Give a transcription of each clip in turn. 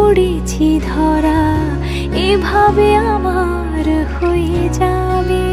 পড়েছি ধরা, এভাবে আমার হয়ে যাবে।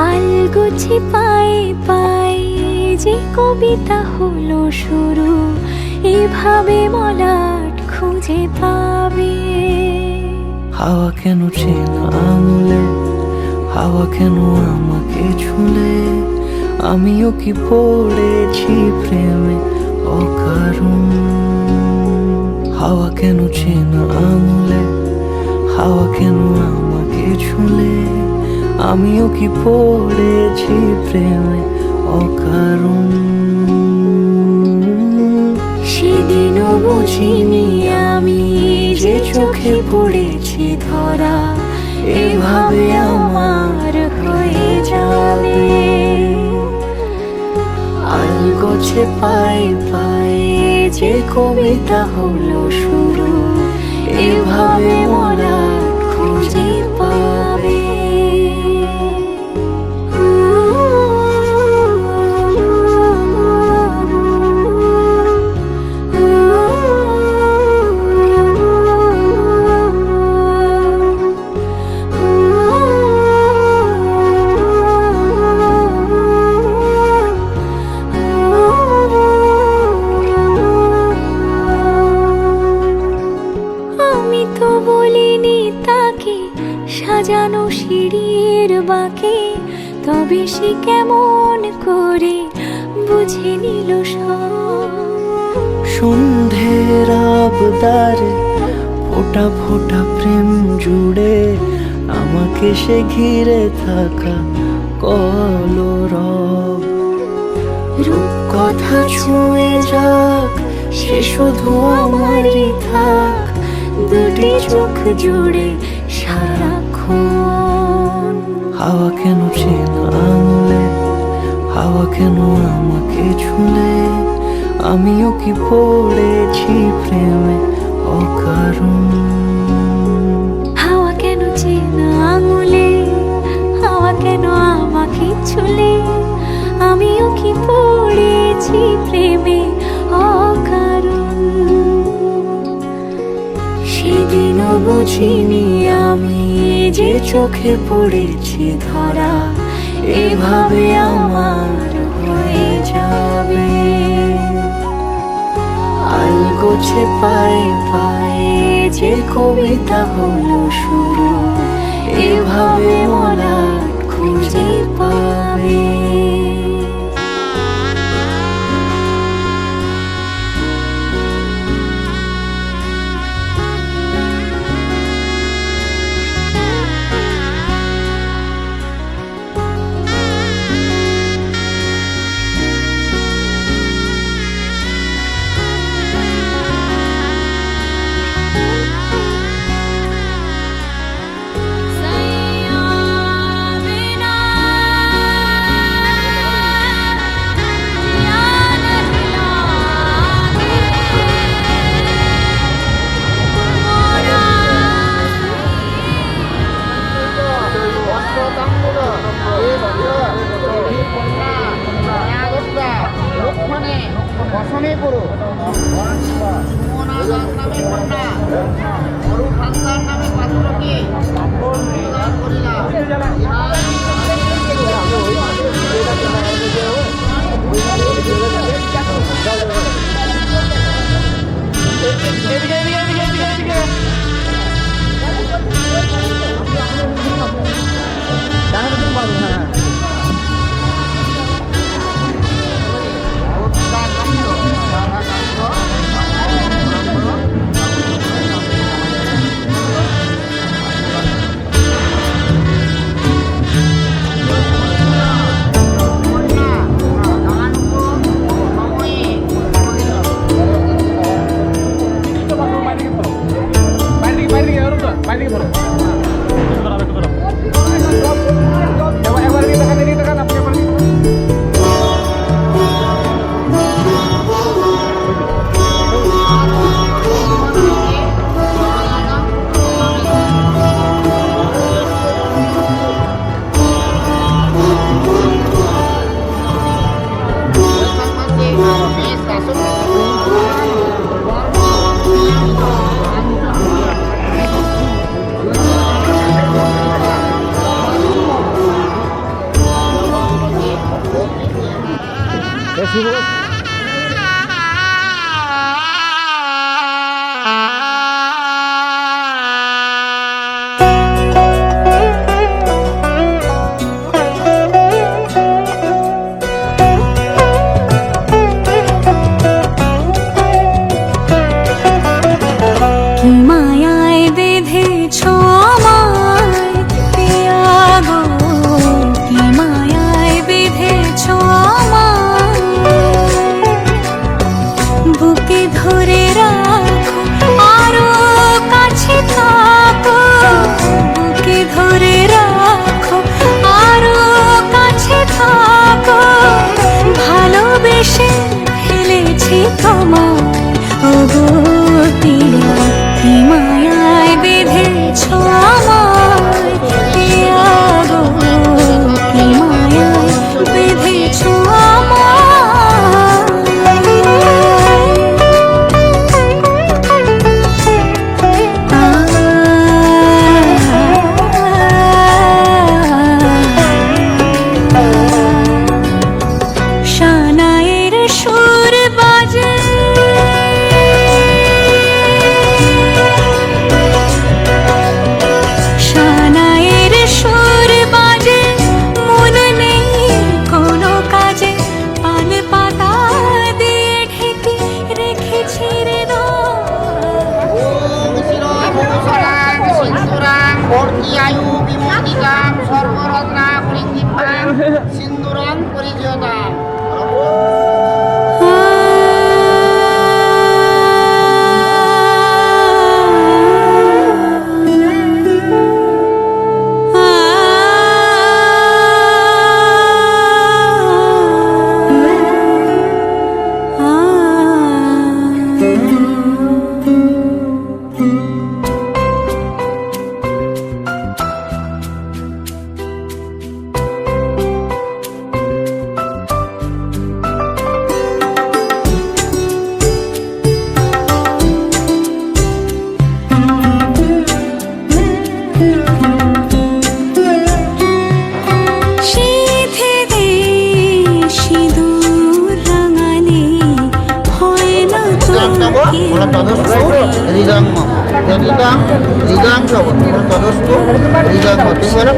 আলগোছে পায়ে পায়ে যে কবিতা হলো শুরু, এভাবে মলাট খুঁজে পাবে। হাওয়া কেন চেনা আঙুলে, হাওয়া কেন আমাকে ছুলে, আমিও কি পড়েছি প্রেমে অকারণ। হাওয়া কেন চেনা আঙুলে, হাওয়া কেন আমাকে ছুলে, আমিও কি পড়েছি প্রেমে অকারণ। সেদিনও বুঝিনি আমি যে চোখে পড়েছি ধরা, এভাবে আমার হয়ে যাবে। আলগোছে পায়ে পায়ে যে কবিতা হলো শুরু, এভাবে মলাট খুঁজে পাবে। আমি তো বলিনি তাকে সাজানো সিঁড়ির বাঁকে, তবে সে কেমন করে বুঝে নিল সব। সন্ধ্যের আবদারে ফোটা ফোটা প্রেম জুড়ে, আমাকে সে ঘিরে থাকা কলরব। রূপকথা ছুঁয়ে যাক, সে শুধু আমারই থাক, দুটি চোখ জুড়ে সারাক্ষণ। হাওয়া কেন চেনা আঙুলে, হাওয়া কেন আমাকে ছুলে, আমিও কি পড়েছি প্রেমে অকারণ। হাওয়া কেন চেনা আঙুলে, হাওয়া কেন আমাকে ছুলে, আমিও কি পড়েছি প্রেমে অকারণ। সেদিনও বুঝিনি আমি যে চোখে পড়েছি ধরা, এভাবে আমার হয়ে যাবে। আলগোছে পায়ে পায়ে যে কবিতা হলো শুরু, এভাবে মলাট খুঁজে পাবে। অসমে পুরো সুমনা দাস নামে কন্যা, অরূপ হালদার নামে পাত্রকে প্রদান করিলাম। কি মায়ায় বেঁধেছ আমায় পিয়া গো, কি মায়ায় বেঁধেছ শানায়ের সুর বাজে, শানায়ের সুর বাজে, মন নেই কোনো কাজে, পান পাতা দিয়ে ঢেকে রেখেছি রে ওম শিরভূষণাং সিন্দুরাং ভর্তিয়ায়ু বিমোদিতাং সর্বরত্না পরিদীপ্তাং সিন্দুরাং পরিজয়তাং।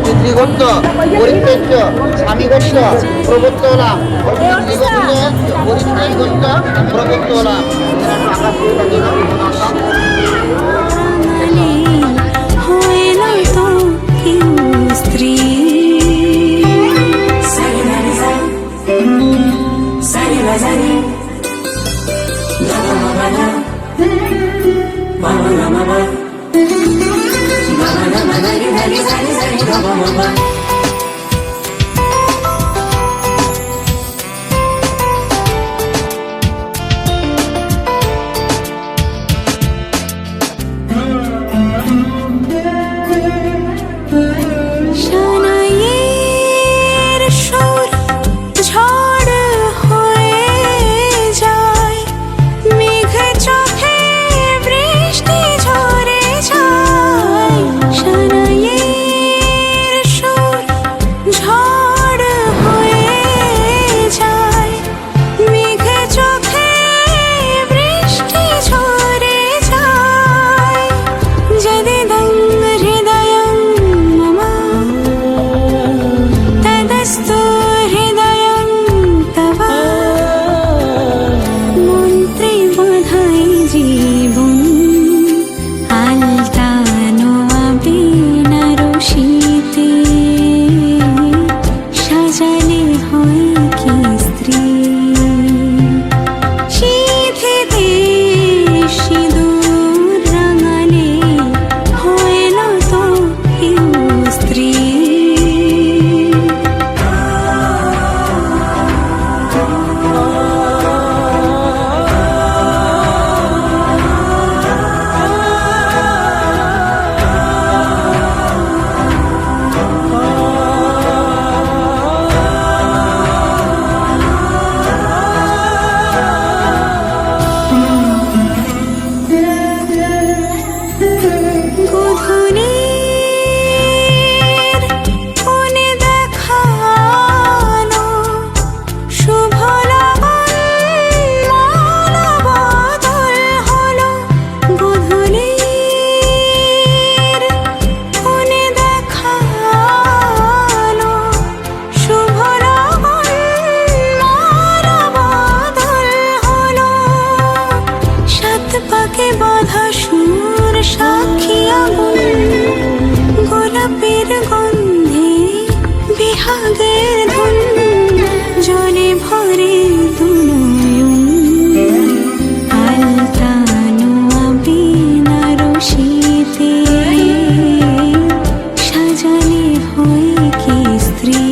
পিতৃগত্য পরিত্যজ্য স্বামীগত্য প্রবত্ত হলাম, পরিত্যাগত্য প্রবত্ত হলাম। স্ত্রী শানায়ের সুর ঝড় হয়ে যায়, মেঘ চোখে বৃষ্টি ঝরে যায়। শানায়ের সুর ঝড় হয়ে যায়, মেঘ চোখে বৃষ্টি ঝরে যায়। যদিদং হৃদয়ং মম তদস্তু হৃদয়ং তব, মন্ত্রে বাঁধাই জীবন আলতানো আবিনা রশিতে, সাজালে হয় কি স্ত্রী। সিঁথিতে সিঁদুর রাঙালে হয় না তো কেউ স্ত্রী। গোধূলির কোণে দেখানো শুভ লগন মানবদল হলো। গোধূলির কোণে দেখানো শুভ লগন মানবদল হলো। সাত পাকে বাঁধা সুর সাক্ষী আগুন, গোলাপের গন্ধে বিহাগের ধুন, জলে ভরে দুনয়ন আলতানো আবিনা রশিতে, সাজালে হয় কি স্ত্রী।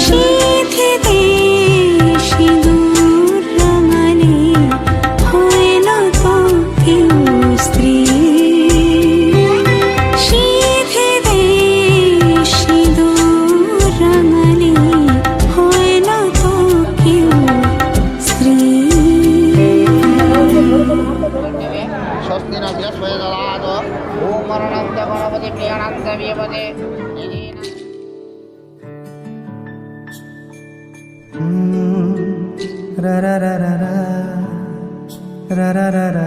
সিঁথিতে সিঁদুর রাঙালে হয় না তো বিপদে রা রা রা রা রা রা রা রা রা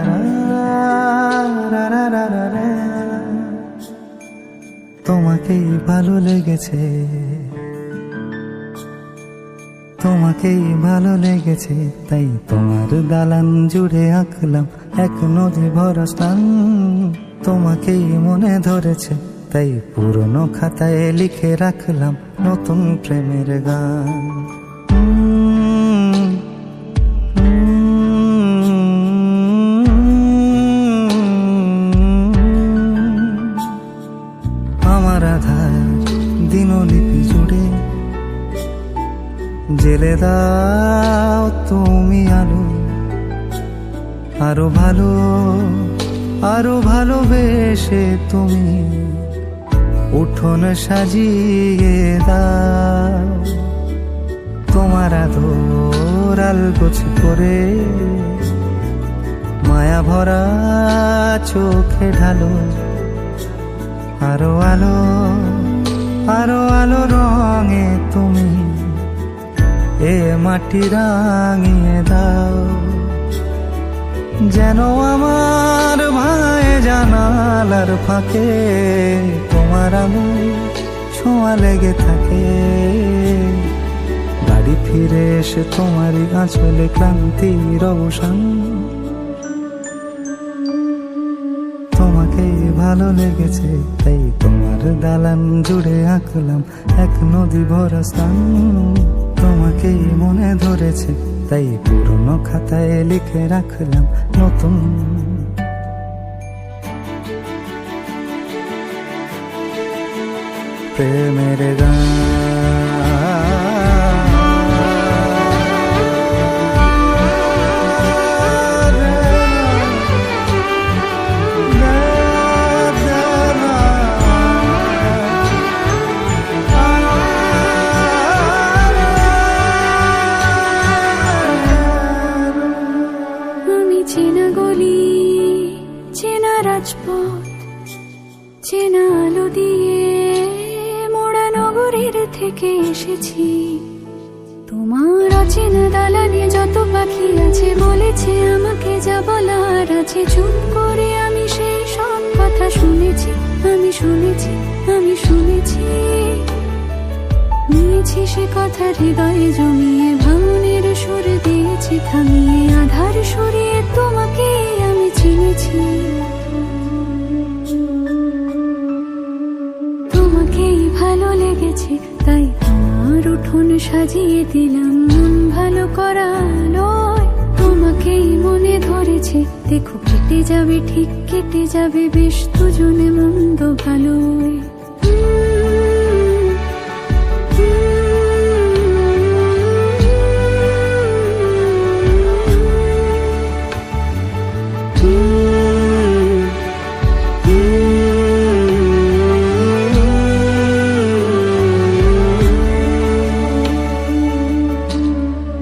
রা রা রা রা রা। তোমাকেই ভালো লেগেছে, তোমাকেই ভালো লেগেছে, তাই তোমার দালান জুড়ে আঁকলাম এক নদী ভরা স্থান। তোমাকেই মনে ধরেছে, তাই পুরনো খাতায় লিখে রাখলাম নতুন প্রেমের গান। আমার আধার দিনলিপি জুড়ে জেলে দাও তুমি আলো, আরো ভালো আরো ভালোবেসে তুমি উঠোন সাজিয়ে দাও। তোমার আদর আলগোছ করে মায়া ভরা চোখে ঢালো, আরো আলো আরো আলো রঙে তুমি এ মাটি রাঙিয়ে দাও। যেন আমার ভাই জানালার ফাঁকে তোমার আলো ছোঁয়া লেগে থাকে। বাড়ি ফিরে এসে তোমারই আঁচলে ক্লান্তির অবসান। তোমাকেই ভালো লেগেছে, তাই তোমার দালান জুড়ে আঁকলাম এক নদী ভরা স্থান। তোমাকেই মনে ধরেছে, তাই পুরনো খাতায় লিখে রাখলাম নতুন প্রেমের গান। চেনা গলি, চেনা রাজপথ, চেনা আলো দিয়ে মোড়া নগরীর থেকে এসেছি। তোমার অচেনা দালানে যত পাখি আছে বলেছে আমাকে যা বলার আছে। চুপ করে আমি সেই সব কথা শুনেছি, আমি শুনেছি, আমি শুনেছি। নিয়েছি সে কথা হৃদয়ে জমিয়ে, ভাঙনের সুর দিয়েছি থামিয়ে, আধার সরিয়ে তোমাকে আমি চিনেছি। তোমাকেই ভালো লেগেছে, তাই তোমার উঠোন সাজিয়ে দিলাম মন ভালো করা নয়। তোমাকেই মনে ধরেছে, দেখো কেটে যাবে, ঠিক কেটে যাবে বেশ দুজনে মন্দ ভালোই।